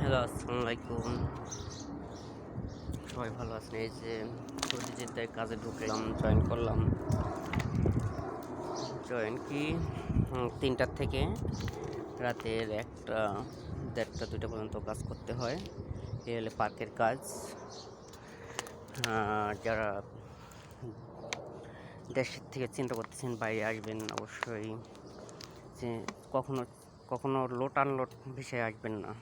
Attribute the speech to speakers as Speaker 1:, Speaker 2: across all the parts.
Speaker 1: Hello, আসসালামু আলাইকুম। সবাই ভালো আছেন? এই যে প্রতিযোগিতায় কাজে ঢুকলাম, জয়েন করলাম। জয়েন কি 3টার থেকে রাতের 1টা, 1:30, 2টা পর্যন্ত কাজ করতে হয়। এ হলে পার্কের কাজ। যারা দেশের থেকে চিন্তা করতেছেন বাইরে আসবেন, অবশ্যই যে কখনো কখনো লোড আনলোড বিষয়ে আসবেন না,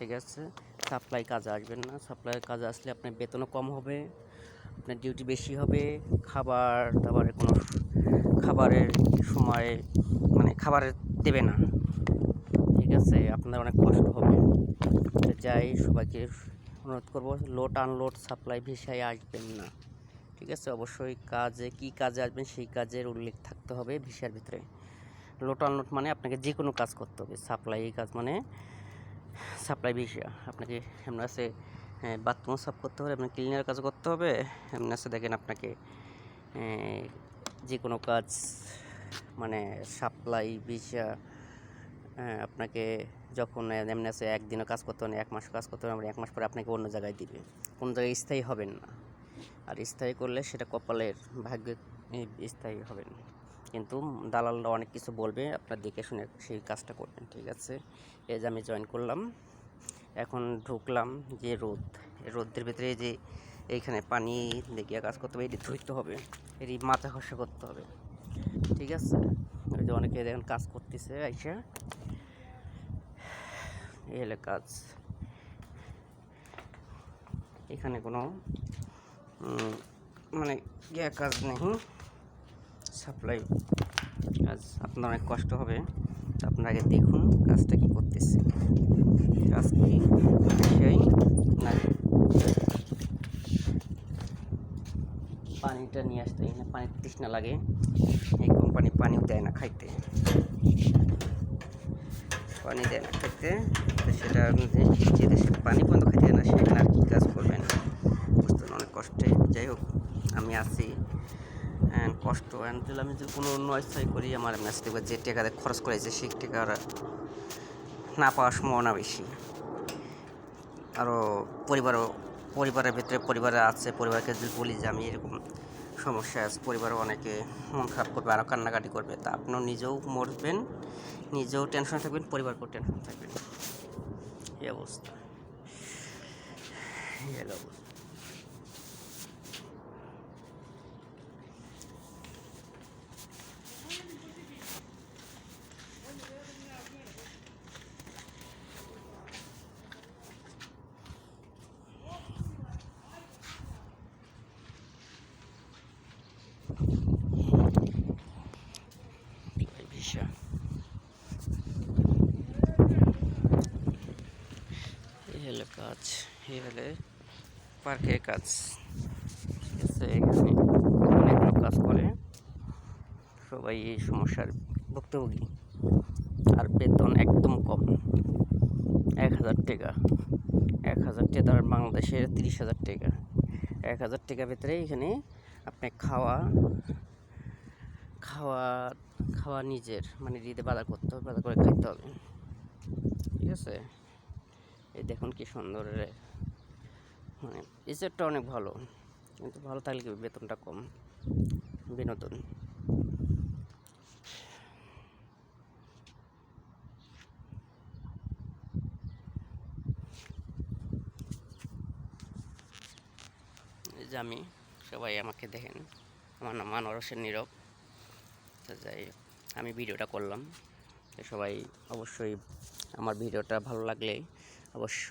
Speaker 1: ঠিক আছে? সাপ্লাই কাজে আসবেন না। সাপ্লাইয়ের কাজে আসলে আপনার বেতনও কম হবে, আপনার ডিউটি বেশি হবে, খাবার দাবারের কোনো খাবারের সময় খাবারের দেবে না, ঠিক আছে? আপনার অনেক কষ্ট হবে। যাই সবাইকে অনুরোধ করবো, লোড আনলোড সাপ্লাই ভিসায় আসবেন না, ঠিক আছে? অবশ্যই কাজে কী কাজে আসবেন সেই কাজের উল্লেখ থাকতে হবে ভিসার ভিতরে। লোড আনলোড মানে আপনাকে যে কোনো কাজ করতে হবে। সাপ্লাই কাজ মানে সাপ্লাই ভিসা। আপনাকে এমন আছে বাথরুম সাফ করতে হবে, আপনার ক্লিনার কাজ করতে হবে। এমন আছে দেখেন আপনাকে যে কোনো কাজ মানে সাপ্লাই ভিসা। আপনাকে যখন এমনি আছে একদিনও কাজ করতে হবে না, 1 মাস কাজ করতে হবে, 1 মাস পরে আপনাকে অন্য জায়গায় দিবে। কোনো জায়গায় স্থায়ী হবেন না। আর স্থায়ী করলে সেটা কপালের ভাগ্যে স্থায়ী হবেন, কিন্তু দালালরা অনেক কিছু বলবে, আপনার দেখে শুনে সেই কাজটা করবেন, ঠিক আছে? এই যে আমি জয়েন করলাম, এখন ঢুকলাম। যে রোদের ভিতরে যে এইখানে পানি দেখিয়ে কাজ করতে হবে, এটি ধুইতে হবে, এটি মাথা ঘষা করতে হবে, ঠিক আছে? ওই যে অনেকে দেখেন কাজ করতেছে আইসা, এই হলে কাজ। এখানে কোনো কাজ নেই, সাপ্লাই কাজ। আপনার অনেক কষ্ট হবে, আপনার আগে দেখুন কাজটা কি করতেছে। কাজ কি সেই না, পানিটা নিয়ে আসতে হয় না, পানির তৃষ্ণা লাগে। এই কোম্পানি পানিও দেয় না খাইতে, পানি দেয় না খাইতে, তো সেটা যে দেশে পানি পর্যন্ত খাইতে না, সেখানে আর কী কাজ করবেন? বুঝতেন অনেক কষ্টে। যাই হোক, আমি আছি, কষ্ট দিলে আমি যদি কোনো অন্য স্থায়ী করি, আমার ম্যাচ দেখবে যে টাকা খরচ করেছে সেই টাকা না পাওয়ার সম্ভাবনা বেশি। আরও পরিবারের ভিতরে পরিবারে আছে, পরিবারকে যদি বলি যে আমি এরকম সমস্যা আছে, পরিবারও অনেকে মন খারাপ করবে, আরও কান্নাকাটি করবে। তা আপনিও নিজেও মরবেন, নিজেও টেনশন থাকবেন, পরিবারকেও টেনশন থাকবেন। এই অবস্থা, এই অবস্থা। ভিসা এই হলে কাজ, এই হলে পার্কের কাজ, ঠিক আছে? এখানে অনেক লোক কাজ করে, সবাই এই সমস্যার ভুক্তভোগী। আর বেতন একদম কম, 1,000 টাকা। 1,000 টাকা ধর বাংলাদেশের 30,000 টাকা। 1,000 টাকার ভিতরে এখানে আপনি খাওয়া খাওয়া খাওয়া নিজের দিতে বাজার করতে হবে, বাজার করে খাইতে হবে, ঠিক আছে? এই দেখুন কি সুন্দর, রিসোর্টটা অনেক ভালো, কিন্তু ভালো থাকলে কি বেতনটা কম। বিনোদন এই যে আমি, সবাই আমাকে দেখেন, আমার নাম আনোয়ার হোসেন নীরব। তো যাই, আমি ভিডিওটা করলাম, সবাই অবশ্যই আমার ভিডিওটা ভালো লাগলে অবশ্য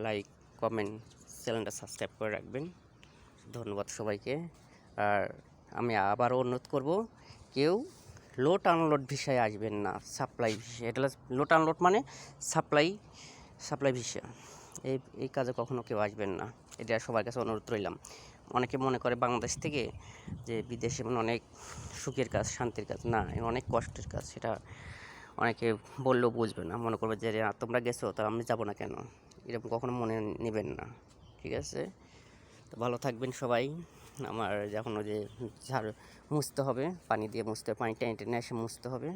Speaker 1: লাইক, কমেন্ট, চ্যানেলটা সাবস্ক্রাইব করে রাখবেন। ধন্যবাদ সবাইকে। আর আমি আবারও অনুরোধ করব, কেউ লোড আনলোড ভিসায় আসবেন না, সাপ্লাই ভিসা। এটা লোড আনলোড মানে সাপ্লাই ভিসা। এই কাজে কখনো কেউ আসবেন না, এটা সবার কাছে অনুরোধ রইলাম। অনেকে মনে করে বাংলাদেশ থেকে যে বিদেশে অনেক সুখের কাজ, শান্তির কাজ। না, অনেক কষ্টের কাজ। সেটা অনেকে বললেও বুঝবে না, মনে করবে যে তোমরা গেছো তো আমি যাব না কেন, এরকম কখনো মনে নেবেন না, ঠিক আছে? তো ভালো থাকবেন সবাই। আমার যখন ওই যে মুছতে হবে, পানি দিয়ে মুছতে হবে, পানি টেনে টেনে এসে মুছতে হবে।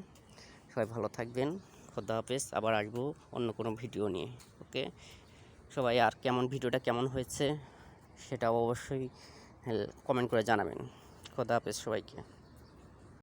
Speaker 1: সবাই ভালো থাকবেন, খোদা হাফেজ। আবার আসবো অন্য কোনো ভিডিও নিয়ে, ওকে? সবাই আর ভিডিওটা কেমন হয়েছে সেটাও অবশ্যই কমেন্ট করে জানাবেন। খোদা হাফেজ সবাইকে।